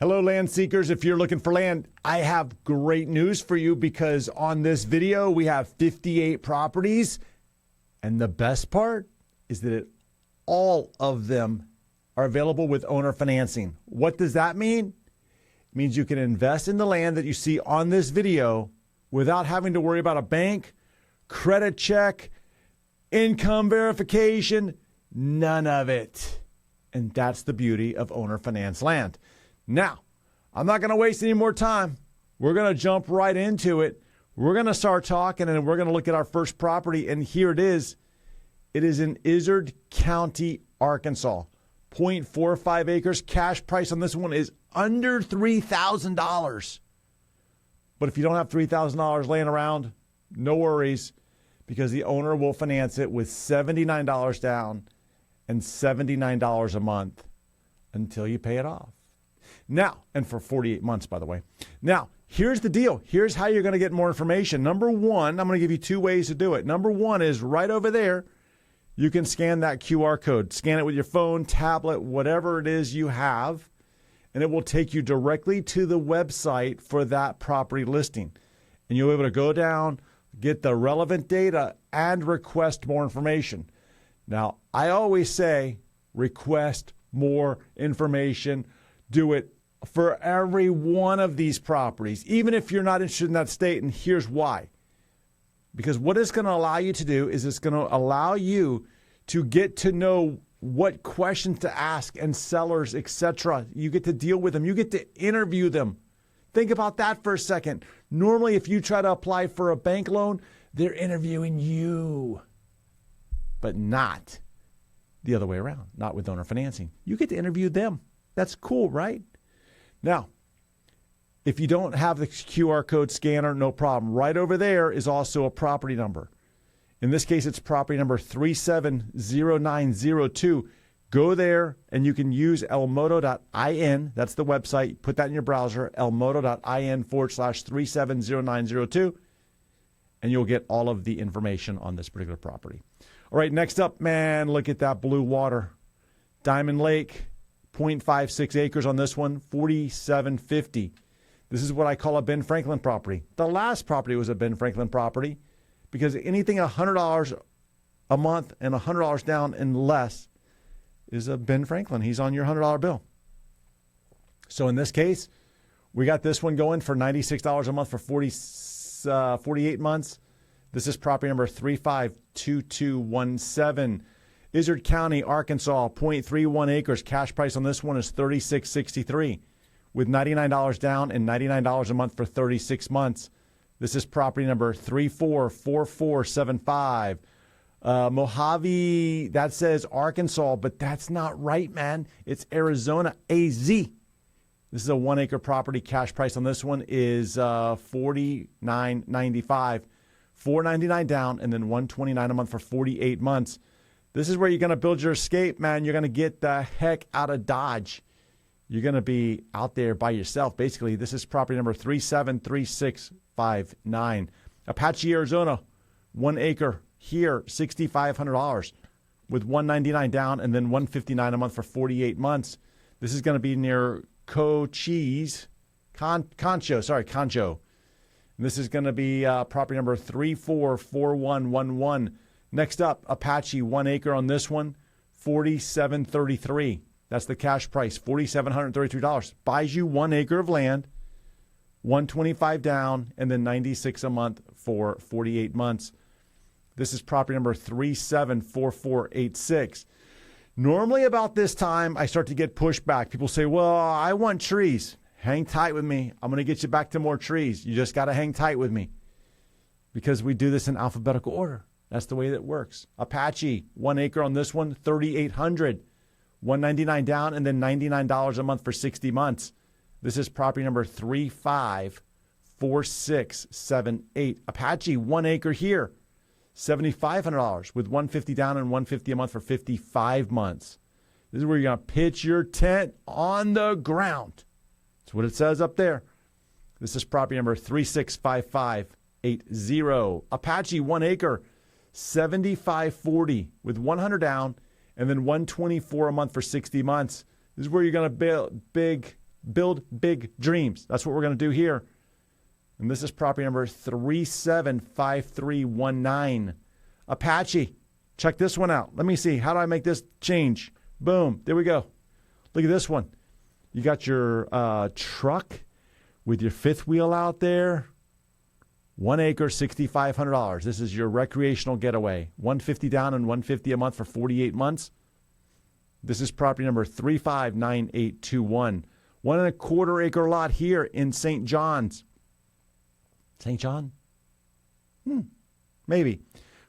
Hello, land seekers. If you're looking for land, I have great news for you because on this video, we have 58 properties. And the best part is that all of them are available with owner financing. What does that mean? It means you can invest in the land that you see on this video without having to worry about a bank, credit check, income verification, none of it. And that's the beauty of owner finance land. Now, I'm not going to waste any more time. We're going to jump right into it. We're going to start talking, and we're going to look at our first property, and here it is. It is in Izard County, Arkansas. 0.45 acres. Cash price on this one is under $3,000. But if you don't have $3,000 laying around, no worries, because the owner will finance it with $79 down and $79 a month until you pay it off. Now, and for 48 months, by the way. Now, here's the deal. Here's how you're going to get more information. Number one, I'm going to give you two ways to do it. Number one is right over there. You can scan that QR code. Scan it with your phone, tablet, whatever it is you have, and it will take you directly to the website for that property listing. And you'll be able to go down, get the relevant data, and request more information. Now, I always say request more information. Do it for every one of these properties, even if you're not interested in that state. And here's why. Because what it's going to allow you to do is it's going to allow you to get to know what questions to ask and sellers, etc. You get to deal with them. You get to interview them. Think about that for a second. Normally, if you try to apply for a bank loan, they're interviewing you, but not the other way around, not with owner financing. You get to interview them. That's cool, right? Now, if you don't have the QR code scanner, no problem. Right over there is also a property number. In this case, it's property number 370902. Go there, and you can use elmoto.in. That's the website. Put that in your browser, elmoto.in/370902, and you'll get all of the information on this particular property. All right, next up, man, look at that blue water. Diamond Lake. 0.56 acres on this one, $47.50. This is what I call a Ben Franklin property. The last property was a Ben Franklin property because anything $100 a month and $100 down and less is a Ben Franklin. He's on your $100 bill. So in this case, we got this one going for $96 a month for 48 months. This is property number 352217. Izard County, Arkansas, 0.31 acres. Cash price on this one is $36.63 with $99 down and $99 a month for 36 months. This is property number 344475. Mojave, that says Arkansas, but that's not right, man. It's Arizona, AZ. This is a 1 acre property. Cash price on this one is $49.95. $499 down and then $129 a month for 48 months. This is where you're going to build your escape, man. You're going to get the heck out of Dodge. You're going to be out there by yourself. Basically, this is property number 373659. Apache, Arizona, 1 acre here, $6,500 with $199 down and then $159 a month for 48 months. This is going to be near Concho. And this is going to be property number 344111. Next up, Apache, 1 acre on this one, $47.33. That's the cash price, $4,733. Buys you 1 acre of land, $125 down, and then $96 a month for 48 months. This is property number 374486. Normally about this time, I start to get pushback. People say, well, I want trees. Hang tight with me. I'm going to get you back to more trees. You just got to hang tight with me because we do this in alphabetical order. That's the way that works. Apache, 1 acre on this one, $3,800, $199 down, and then $99 a month for 60 months. This is property number 354678. Apache, 1 acre here, $7,500 with $150 down and $150 a month for 55 months. This is where you're going to pitch your tent on the ground. That's what it says up there. This is property number 365580. Apache, 1 acre, $75.40 with $100 down and then $124 a month for 60 months. This is where you're going to build big Build big dreams. That's what we're going to do here. And this is property number 375319. Apache. Check this one out. Let me see. How do I make this change? Boom. There we go. Look at this one. You got your truck with your fifth wheel out there. 1 acre, $6,500. This is your recreational getaway. $150 down and $150 a month for 48 months. This is property number 359821. 1.25 acre lot here in St. John's. St. John? Maybe.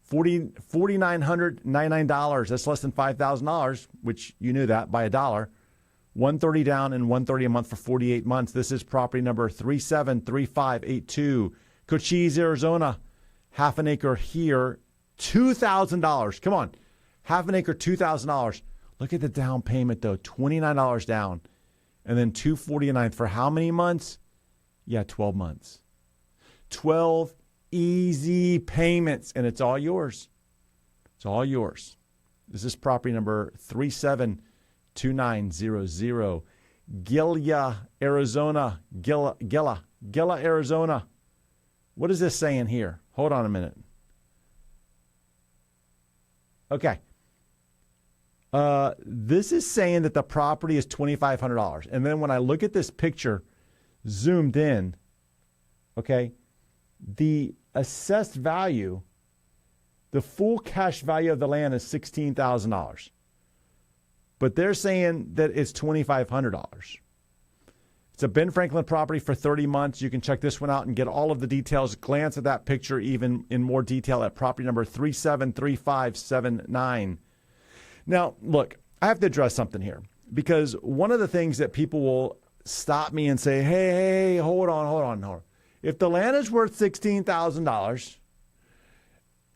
$4,999. That's less than $5,000, which you knew that by $1. $130 down and $130 a month for 48 months. This is property number 373582. Cochise, Arizona. Half an acre here. $2,000. Come on. Half an acre, $2,000. Look at the down payment, though. $29 down. And then $249 for how many months? Yeah, 12 months. 12 easy payments, and it's all yours. It's all yours. This is property number 372900. Gila, Arizona. Gila, Arizona. What is this saying here? Hold on a minute. Okay. This is saying that the property is $2,500. And then when I look at this picture zoomed in, okay, the assessed value, the full cash value of the land is $16,000. But they're saying that it's $2,500. It's a Ben Franklin property for 30 months. You can check this one out and get all of the details. Glance at that picture even in more detail at property number 373579. Now, look, I have to address something here because one of the things that people will stop me and say, hey, hold on. If the land is worth $16,000,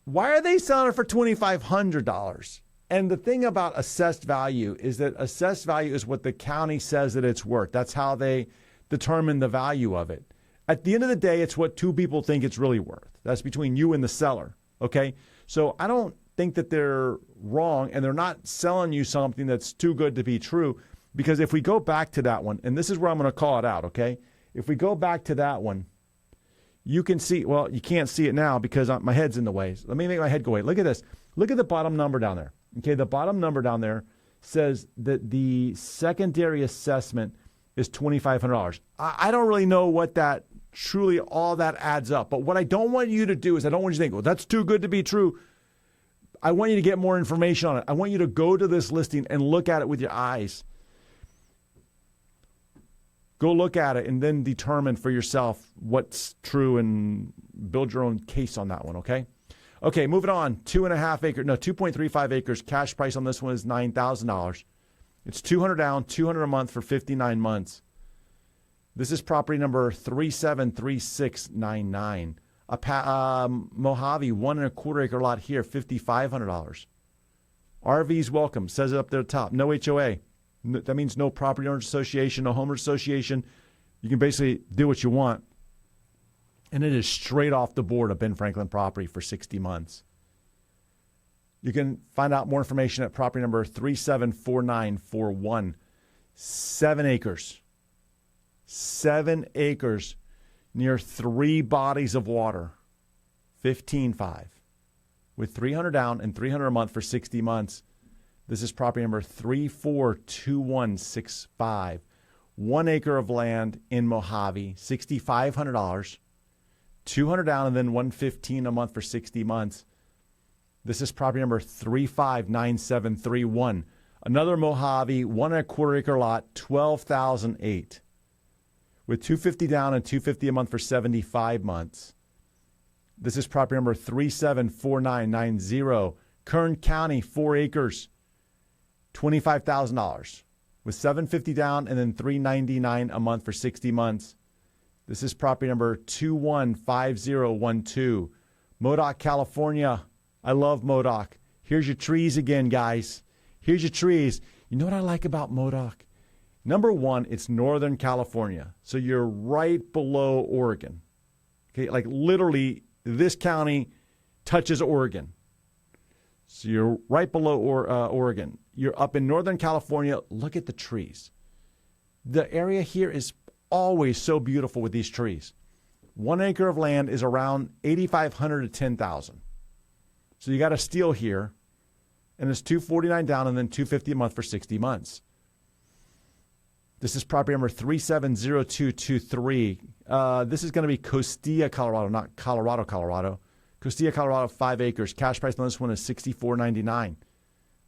why are they selling it for $2,500? And the thing about assessed value is that assessed value is what the county says that it's worth. That's how they determine the value of it. At the end of the day, it's what two people think it's really worth. That's between you and the seller, okay? So I don't think that they're wrong, and they're not selling you something that's too good to be true, because if we go back to that one, and this is where I'm going to call it out, okay? If we go back to that one, you can see, well, you can't see it now because my head's in the way. Let me make my head go away. Look at this. Look at the bottom number down there. Okay, the bottom number down there says that the secondary assessment is $2,500. I don't really know what that truly all that adds up. But what I don't want you to do is I don't want you to think, well, that's too good to be true. I want you to get more information on it. I want you to go to this listing and look at it with your eyes. Go look at it and then determine for yourself what's true and build your own case on that one, okay? Okay, moving on. 2.35 acres. Cash price on this one is $9,000. It's $200 down, $200 a month for 59 months. This is property number 373699. Mojave, 1.25 acre lot here, $5,500. RVs welcome. Says it up there at the top. No HOA. That means no property owners association, no homeowners association. You can basically do what you want. And it is straight off the board of Ben Franklin property for 60 months. You can find out more information at property number 374941. 7 acres. 7 acres near 3 bodies of water. 15.5. With $300 down and $300 a month for 60 months. This is property number 342165. 1 acre of land in Mojave, $6,500. $200 down and then $115 a month for 60 months. This is property number 359731. Another Mojave, 1.25 acre lot, $12,008. With $250 down and $250 a month for 75 months. This is property number 374990. Kern County, 4 acres, $25,000. With $750 down and then $399 a month for 60 months. This is property number 215012. Modoc, California. I love Modoc. Here's your trees again, guys. Here's your trees. You know what I like about Modoc? Number one, it's Northern California. So you're right below Oregon. Okay, like literally this county touches Oregon. So you're right below Oregon. You're up in Northern California. Look at the trees. The area here is always so beautiful with these trees. 1 acre of land is around $8,500 to $10,000. So you got a steal here, and it's $249 down and then $250 a month for 60 months. This is property number 370223. This is going to be Costilla, Colorado, not Colorado, Colorado. Costilla, Colorado, 5 acres. Cash price on this one is $64.99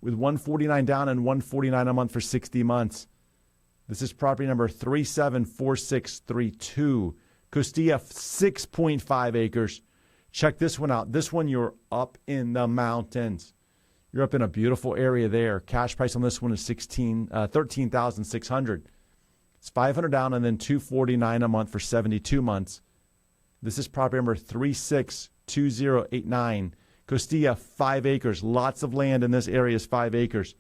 with $149 down and $149 a month for 60 months. This is property number 374632. Costilla, 6.5 acres. Check this one out. This one, you're up in the mountains. You're up in a beautiful area there. Cash price on this one is $13,600. It's $500 down and then $249 a month for 72 months. This is property number 362089. Costilla, 5 acres. Lots of land in this area is 5 acres.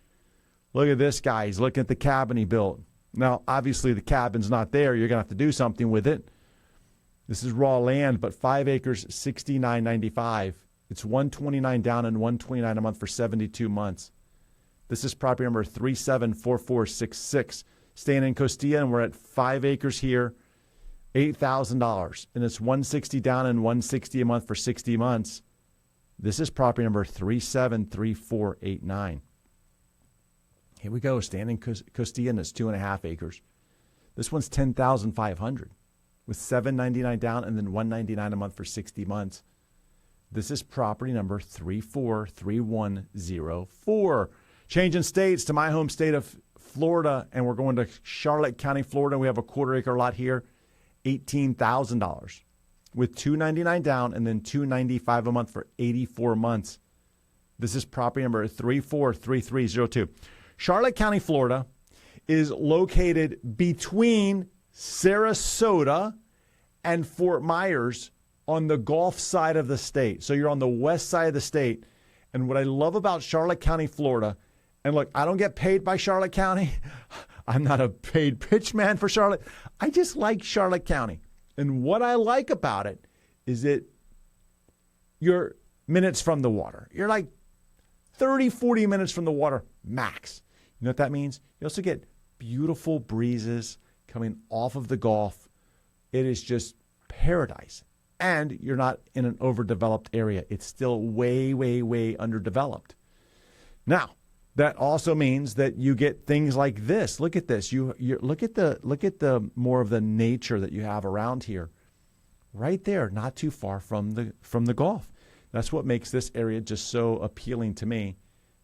Look at this guy. He's looking at the cabin he built. Now, obviously, the cabin's not there. You're going to have to do something with it. This is raw land, but 5 acres, $69.95. It's $129 down and $129 a month for 72 months. This is property number 374466. Staying in Costilla, and we're at 5 acres here, $8,000. And it's $160 down and $160 a month for 60 months. This is property number 373489. Here we go, standing Costilla, and it's 2.5 acres. This one's $10,500 with $799 down and then $199 a month for 60 months. This is property number 343104. Changing states to my home state of Florida, and we're going to Charlotte County, Florida. We have a 1/4 acre lot here, $18,000 with $299 down and then $295 a month for 84 months. This is property number 343302. Charlotte County, Florida is located between Sarasota and Fort Myers on the Gulf side of the state. So you're on the west side of the state. And what I love about Charlotte County, Florida, and look, I don't get paid by Charlotte County. I'm not a paid pitch man for Charlotte. I just like Charlotte County. And what I like about it is that you're minutes from the water. You're like 30, 40 minutes from the water max. You know what that means? You also get beautiful breezes coming off of the Gulf. It is just paradise. And you're not in an overdeveloped area. It's still way, way, way underdeveloped. Now, that also means that you get things like this. Look at this. You look at the more of the nature that you have around here, right there, not too far from the Gulf. That's what makes this area just so appealing to me,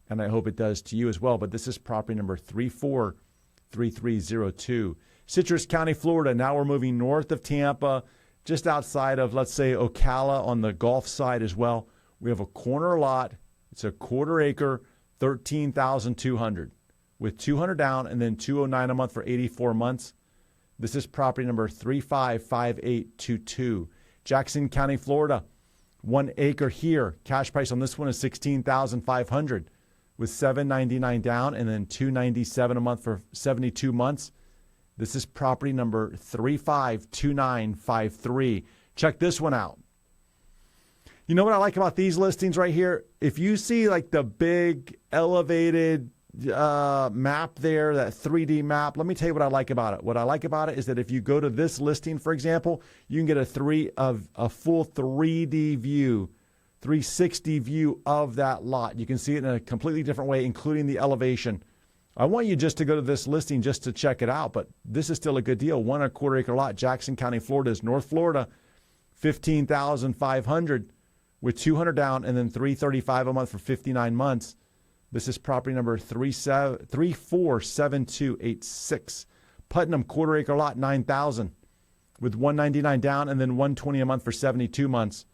and I hope it does to you as well. But this is property number 343302, Citrus County, Florida. Now we're moving north of Tampa, just outside of, let's say, Ocala on the Gulf side as well. We have a corner lot. It's a 1/4 acre. $13,200 with $200 down and then $209 a month for 84 months. This is property number 355822. Jackson County, Florida, 1 acre here. Cash price on this one is $16,500 with $799 down and then $297 a month for 72 months. This is property number 352953. Check this one out. You know what I like about these listings right here? If you see like the big elevated map there, that 3D map, let me tell you what I like about it. What I like about it is that if you go to this listing, for example, you can get a full 3D view, 360 view of that lot. You can see it in a completely different way, including the elevation. I want you just to go to this listing just to check it out, but this is still a good deal. 1 1/4 acre lot, Jackson County, Florida is North Florida, $15,500. with $200 down and then $335 a month for 59 months. This is property number 347286. Putnam, 1/4 acre lot, $9,000 with $199 down and then $120 a month for 72 months.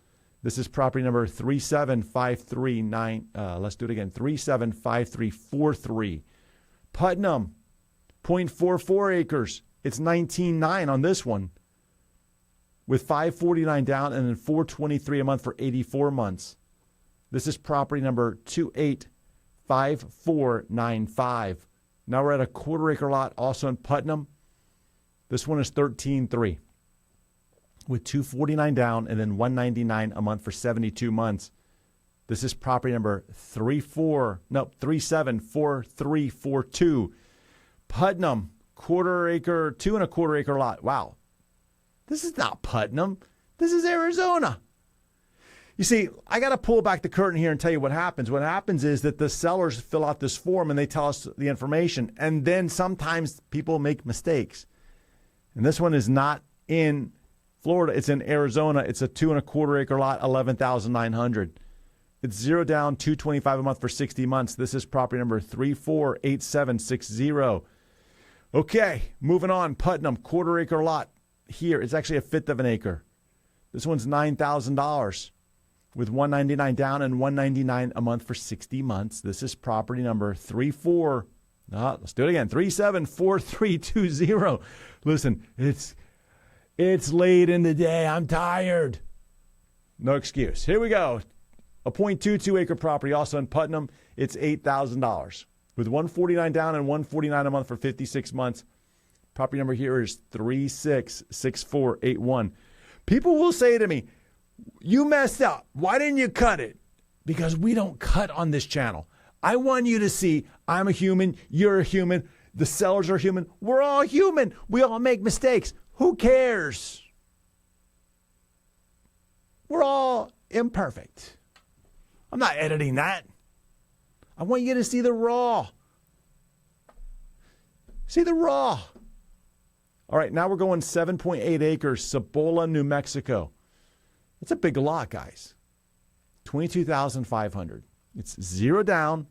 This is property number 37539. Let's do it again. 375343. Putnam, 0.44 acres. It's $19,900 on this one, with $549 down and then $423 a month for 84 months. This is property number 285495. Now we're at a 1/4 acre lot also in Putnam. This one is $13,300 with $249 down and then $199 a month for 72 months. This is property number 374342. Putnam, 2 and a quarter acre lot. Wow. This is not Putnam. This is Arizona. You see, I got to pull back the curtain here and tell you what happens. What happens is that the sellers fill out this form and they tell us the information. And then sometimes people make mistakes. And this one is not in Florida. It's in Arizona. It's a 2 and a quarter acre lot, $11,900. It's 0 down, $225 a month for 60 months. This is property number 348760. Okay, moving on. Putnam, quarter acre lot here. It's actually a fifth of an acre. This one's $9,000 with $199 down and $199 a month for 60 months. This is property number 374320. Listen, it's late in the day. I'm tired. No excuse. Here we go. A 0.22 acre property also in Putnam. It's $8,000 with $149 down and $149 a month for 56 months. Property number here is 366481. People will say to me, you messed up. Why didn't you cut it? Because we don't cut on this channel. I want you to see I'm a human. You're a human. The sellers are human. We're all human. We all make mistakes. Who cares? We're all imperfect. I'm not editing that. I want you to see the raw. See the raw. All right, now we're going 7.8 acres, Cibola, New Mexico. It's a big lot, guys. $22,500. It's 0 down,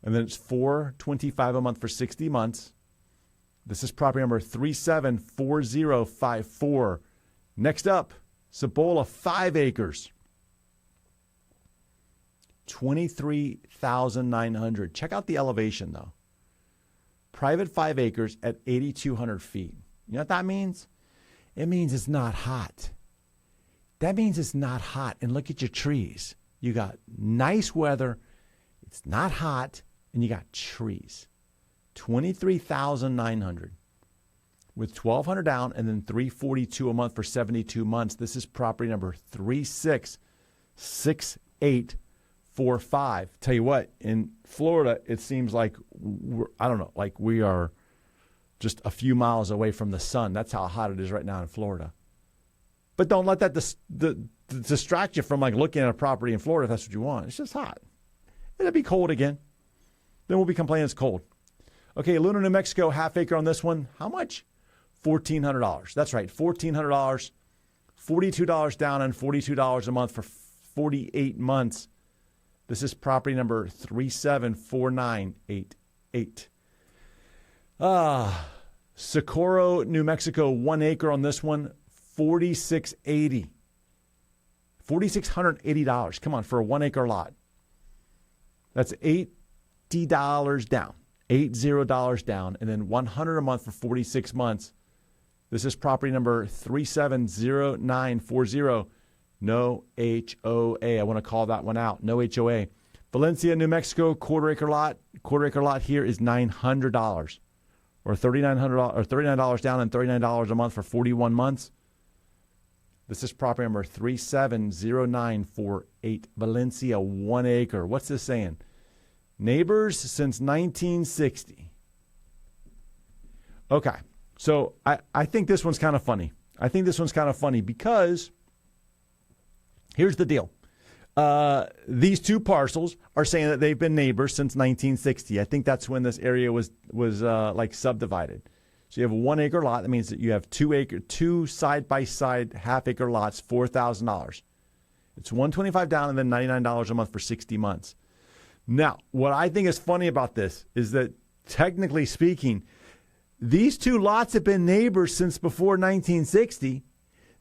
and then it's $425 a month for 60 months. This is property number 374054. Next up, Cibola, 5 acres. $23,900. Check out the elevation, though. Private 5 acres at 8,200 feet. You know what that means? It means it's not hot. That means it's not hot. And look at your trees. You got nice weather. It's not hot. And you got trees. $23,900 with $1,200 down and then $342 a month for 72 months. This is property number 366845. Tell you what, in Florida, it seems like we are just a few miles away from the sun. That's how hot it is right now in Florida. But don't let that distract you from looking at a property in Florida if that's what you want. It's just hot. It'll be cold again. Then we'll be complaining it's cold. Okay, Luna, New Mexico, half acre on this one. How much? $1,400. That's right, $1,400. $42 down and $42 a month for 48 months. This is property number 374988. Socorro, New Mexico, 1 acre on this one, $4,680. $4,680. Come on, for a 1 acre lot. That's $80 down. $80 down, and then $100 a month for 46 months. This is property number 370940. No HOA. I want to call that one out. No HOA. Valencia, New Mexico, quarter acre lot. Quarter acre lot here is $900 or $39 down and $39 a month for 41 months. This is property number 370948. Valencia, 1 acre. What's this saying? Neighbors since 1960. Okay, so I think this one's kind of funny. Because here's the deal. These two parcels are saying that they've been neighbors since 1960. I think that's when this area was subdivided. So you have a 1 acre lot. That means that you have two side-by-side half-acre lots, $4,000. It's $125 down and then $99 a month for 60 months. Now, what I think is funny about this is that, technically speaking, these two lots have been neighbors since before 1960.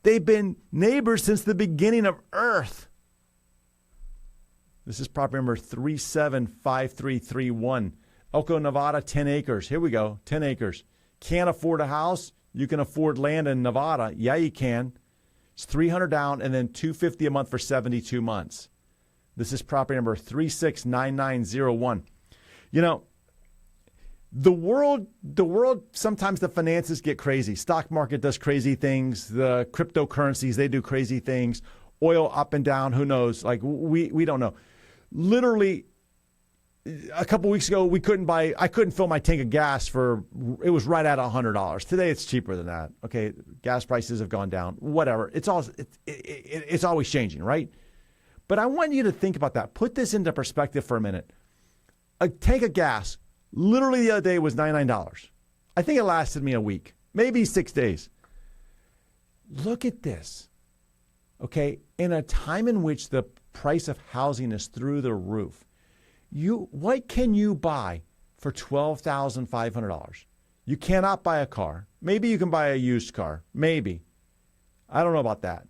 They've been neighbors since the beginning of Earth. This is property number 375331. Elko, Nevada, 10 acres. Here we go, 10 acres. Can't afford a house? You can afford land in Nevada. Yeah, you can. It's $300 down and then $250 a month for 72 months. This is property number 369901. You know, the world, sometimes the finances get crazy. Stock market does crazy things. The cryptocurrencies, they do crazy things. Oil up and down, who knows? We don't know. Literally, a couple weeks ago, I couldn't fill my tank of gas it was right at $100. Today, it's cheaper than that. Okay, gas prices have gone down. Whatever. It's always changing, right? But I want you to think about that. Put this into perspective for a minute. A tank of gas, literally the other day, was $99. I think it lasted me a week, maybe 6 days. Look at this. Okay, in a time in which the price of housing is through the roof, what can you buy for $12,500? You cannot buy a car. Maybe you can buy a used car. Maybe. I don't know about that.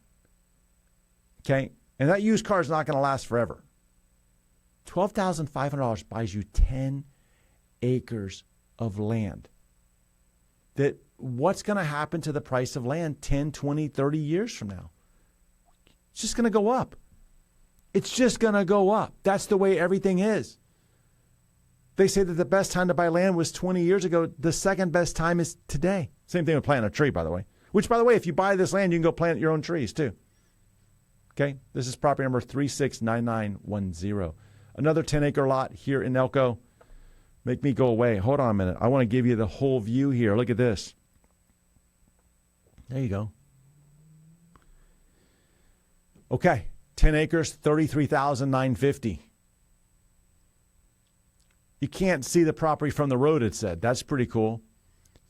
Okay, and that used car is not going to last forever. $12,500 buys you 10 acres of land. What's going to happen to the price of land 10, 20, 30 years from now? It's just going to go up. It's just going to go up. That's the way everything is. They say that the best time to buy land was 20 years ago. The second best time is today. Same thing with planting a tree, by the way. Which, by the way, if you buy this land, you can go plant your own trees, too. Okay? This is property number 369910. Another 10-acre lot here in Elko. Make me go away. Hold on a minute. I want to give you the whole view here. Look at this. There you go. Okay. 10 acres, $33,950. You can't see the property from the road, it said. That's pretty cool.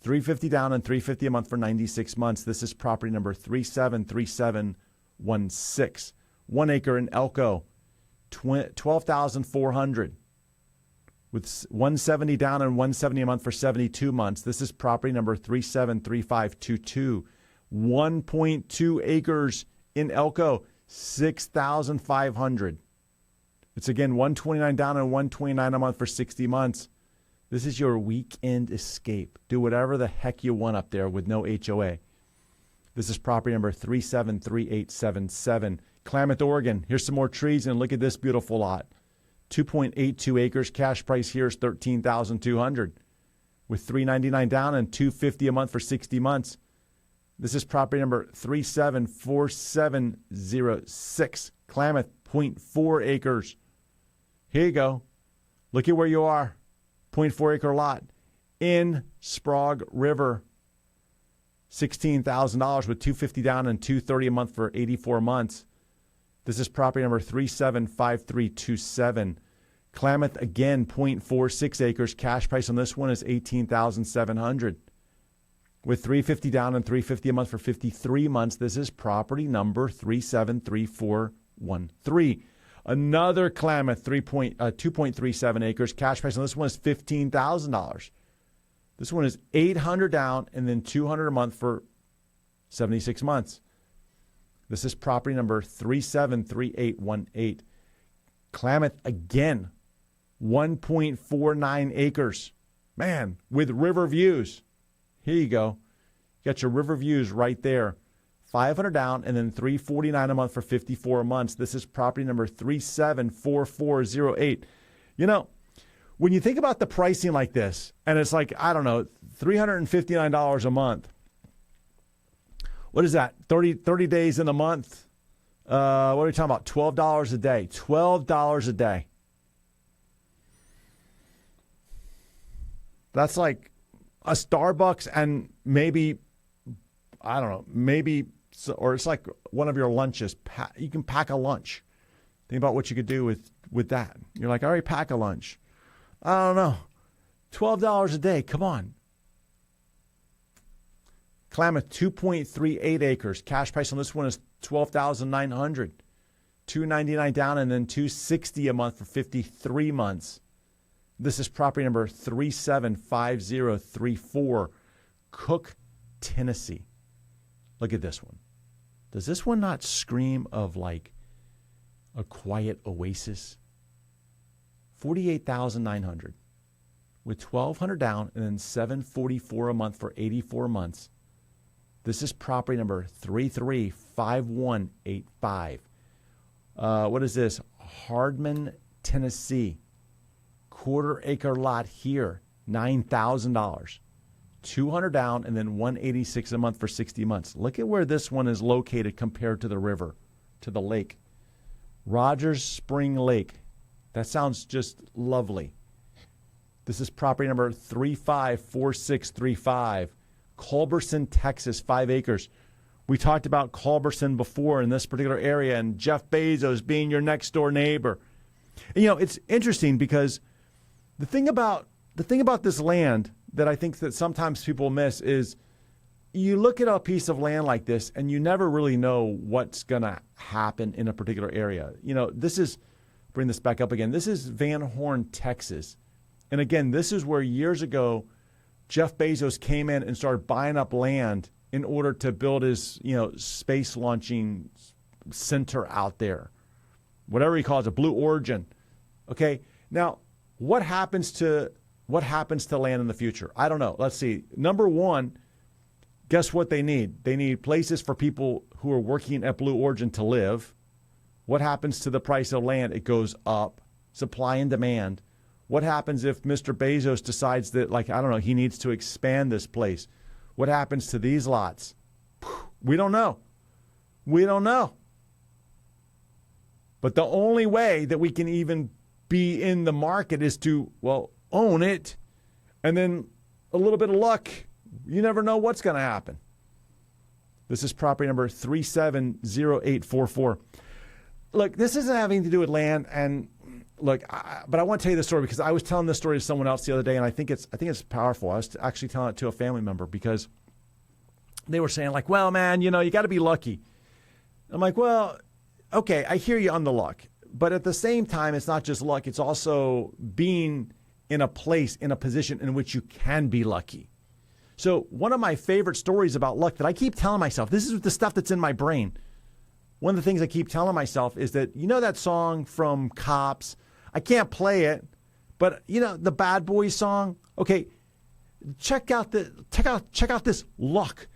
$350 down and $350 a month for 96 months. This is property number 373716. 1 acre in Elko, $12,400 with $170 down and $170 a month for 72 months. This is property number 373522. 1.2 acres in Elko, $6,500. It's again $129 down and $129 a month for 60 months. This is your weekend escape. Do whatever the heck you want up there with no HOA. This is property number 373877. Klamath, Oregon. Here's some more trees, and look at this beautiful lot. 2.82 acres. Cash price here is $13,200 with $399 down and $250 a month for 60 months. This is property number 374706. Klamath, 0.4 acres. Here you go. Look at where you are. 0.4 acre lot in Sprague River. $16,000 with $250 down and $230 a month for 84 months. This is property number 375327. Klamath, again, 0.46 acres. Cash price on this one is $18,700. With $350 down and $350 a month for 53 months. This is property number 373413. Another Klamath, 2.37 acres. Cash price on this one is $15,000. This one is $800 down and then $200 a month for 76 months. This is property number 373818. Klamath, again, 1.49 acres. Man, with river views. Here you go. You got your river views right there. $500 down and then $349 a month for 54 months. This is property number 374408. You know, when you think about the pricing like this, and it's like, I don't know, $359 a month. What is that? 30 days in a month? What are we talking about? $12 a day. $12 a day. That's like a Starbucks and maybe, I don't know, or it's like one of your lunches. You can pack a lunch. Think about what you could do with that. You're like, all right, pack a lunch. I don't know. $12 a day. Come on. Klamath, 2.38 acres. Cash price on this one is $12,900. $299 down and then $260 a month for 53 months. This is property number 375034, Cook, Tennessee. Look at this one. Does this one not scream of like a quiet oasis? $48,900 with $1,200 down and then $744 a month for 84 months. This is property number 335185. What is this? Hardman, Tennessee. Quarter acre lot here, $9,000. $200 down and then $186 a month for 60 months. Look at where this one is located compared to the river, to the lake. Rogers Spring Lake, That sounds just lovely. This is property number 354635, Culberson, Texas, 5 acres. We talked about Culberson before in this particular area and Jeff Bezos being your next door neighbor. And, it's interesting because the thing about this land that I think that sometimes people miss is you look at a piece of land like this and you never really know what's going to happen in a particular area. Bring this back up again. This is Van Horn, Texas. And again, this is where years ago, Jeff Bezos came in and started buying up land in order to build his, space launching center out there. Whatever he calls it, Blue Origin. Okay. Now, what happens to land in the future? I don't know. Let's see. Number one, guess what they need? They need places for people who are working at Blue Origin to live. What happens to the price of land? It goes up. Supply and demand. What happens if Mr. Bezos decides that, he needs to expand this place? What happens to these lots? We don't know. But the only way that we can even be in the market is to, own it. And then a little bit of luck. You never know what's going to happen. This is property number 370844. Look, this isn't having to do with land, and look, but I want to tell you this story because I was telling this story to someone else the other day, and I think it's powerful. I was actually telling it to a family member because they were saying well, man, you got to be lucky. I'm like, well, okay, I hear you on the luck, but at the same time, it's not just luck; it's also being in a place, in a position in which you can be lucky. So one of my favorite stories about luck that I keep telling myself, this is the stuff that's in my brain. One of the things I keep telling myself is that, that song from Cops? I can't play it, but the Bad Boys song? Okay, check out this luck.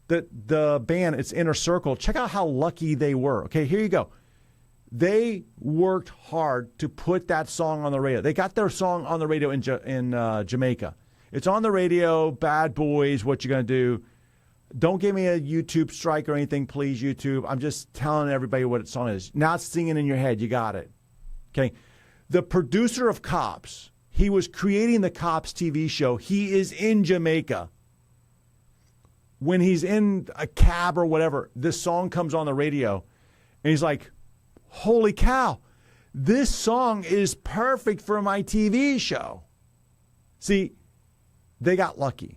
The band, it's Inner Circle. Check out how lucky they were. Okay, here you go. They worked hard to put that song on the radio. They got their song on the radio in Jamaica. It's on the radio, Bad Boys, what you going to do? Don't give me a YouTube strike or anything, please, YouTube. I'm just telling everybody what the song is. Now it's singing in your head. You got it. Okay. The producer of Cops, he was creating the Cops TV show. He is in Jamaica. When he's in a cab or whatever, this song comes on the radio. And he's like, holy cow, this song is perfect for my TV show. See, they got lucky.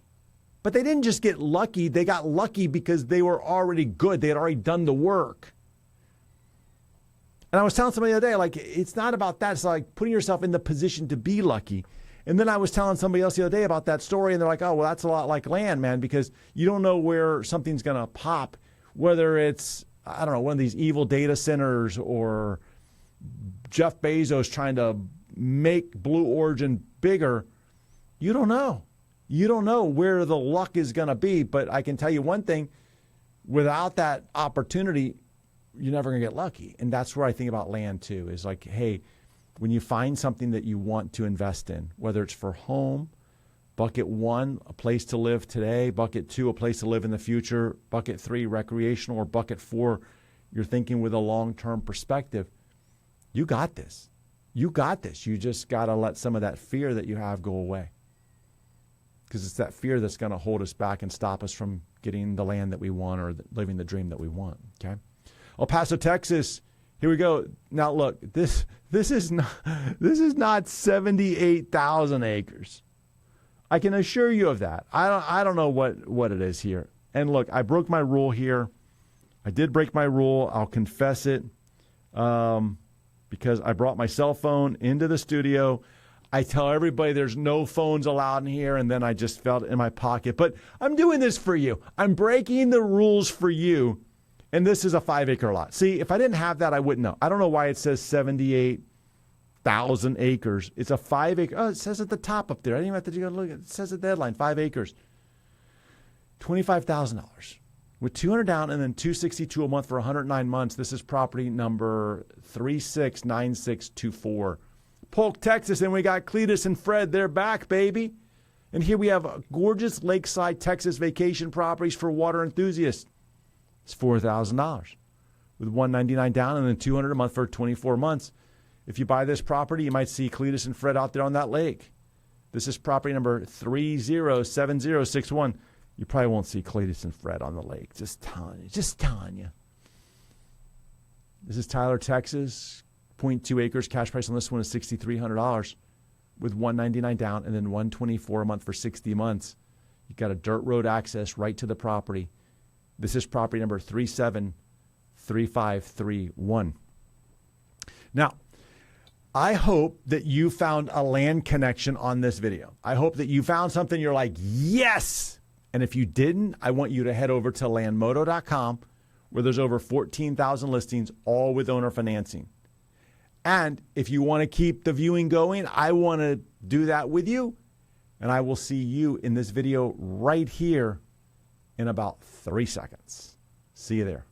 But they didn't just get lucky. They got lucky because they were already good. They had already done the work. And I was telling somebody the other day, it's not about that. It's like putting yourself in the position to be lucky. And then I was telling somebody else the other day about that story, and they're like, oh, well, that's a lot like land, man, because you don't know where something's going to pop, whether it's, I don't know, one of these evil data centers or Jeff Bezos trying to make Blue Origin bigger. You don't know. You don't know where the luck is going to be, but I can tell you one thing, without that opportunity, you're never going to get lucky. And that's where I think about land too, is hey, when you find something that you want to invest in, whether it's for home, bucket 1, a place to live today, bucket 2, a place to live in the future, bucket 3, recreational, or bucket 4, you're thinking with a long-term perspective, you got this. You got this. You just got to let some of that fear that you have go away. Because it's that fear that's going to hold us back and stop us from getting the land that we want or living the dream that we want. Okay, El Paso, Texas. Here we go. Now look, this is not 78,000 acres. I can assure you of that. I don't know what it is here. And look, I broke my rule here. I did break my rule. I'll confess it, because I brought my cell phone into the studio. I tell everybody there's no phones allowed in here, and then I just felt it in my pocket. But I'm doing this for you. I'm breaking the rules for you, and this is a 5-acre lot. See, if I didn't have that, I wouldn't know. I don't know why it says 78,000 acres. It's a 5-acre. Oh, it says at the top up there. I didn't even have to go look at it. It says at the headline, 5 acres. $25,000 with $200 down and then $262 a month for 109 months. This is property number 369624. Polk, Texas, and we got Cletus and Fred. They're back, baby. And here we have gorgeous lakeside Texas vacation properties for water enthusiasts. It's $4,000 with $199 down and then $200 a month for 24 months. If you buy this property, you might see Cletus and Fred out there on that lake. This is property number 307061. You probably won't see Cletus and Fred on the lake. Just telling you. This is Tyler, Texas. 0.2 acres. Cash price on this one is $6,300 with $199 down and then $124 a month for 60 months. You've got a dirt road access right to the property. This is property number 373531. Now, I hope that you found a land connection on this video. I hope that you found something you're like, yes! And if you didn't, I want you to head over to landmodo.com where there's over 14,000 listings, all with owner financing. And if you want to keep the viewing going, I want to do that with you. And I will see you in this video right here in about 3 seconds. See you there.